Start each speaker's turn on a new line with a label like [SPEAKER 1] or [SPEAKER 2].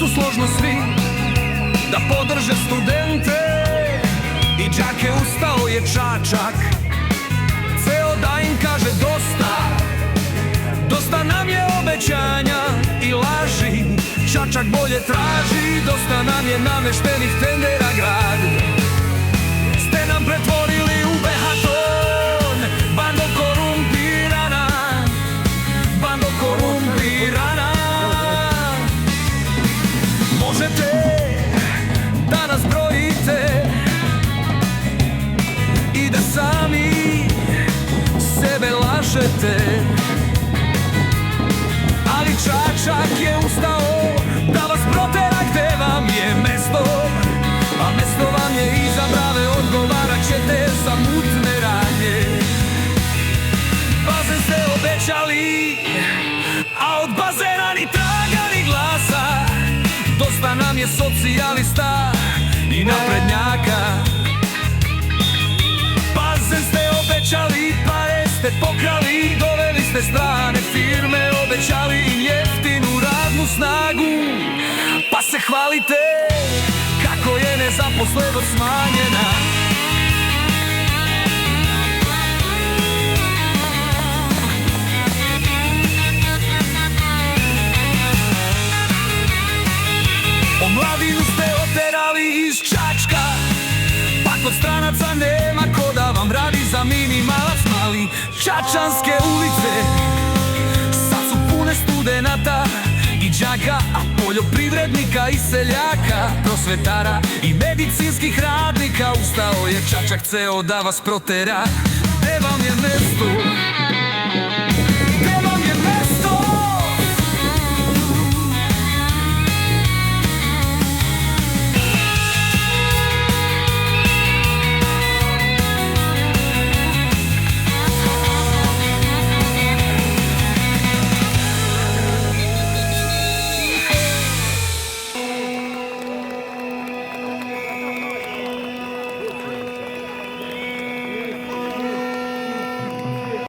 [SPEAKER 1] su složno svi da podrže studente i đake. Ustao je Čačak, ceo da im kaže dosta. Dosta nam je obećanja i laži, Čačak bolje traži. Dosta nam je nameštenih tendera grad, ste nam pretvorili u behaton. Bando korumpirana, bando korumpirana. Možete da nas brojite i da sami sebe lažete, ali Čačak je ustao da vas protera gde vam je mesto. A mesto vam je iza brave, odgovarat ćete za mutne radnje. Bazen ste obećali, a od bazena ni traga ni glasa. Dosta nam je socijalista i naprednjaka. Bazen ste obećali, pare ste pokrali, doveli ste strane firme, obećali im jeftinu radnu snagu. Pa se hvalite kako je nezaposlenost smanjena. Omladinu ste oterali iz Čačka, pa kod stranaca nema ko da vam radi za minimalac mali. Čačanske ulice sad su pune studenata i đaka, a poljoprivrednika i seljaka, prosvetara i medicinskih radnika. Ustao je Čačak ceo da vas protera. Gde vam je mesto? Gde vam je mesto?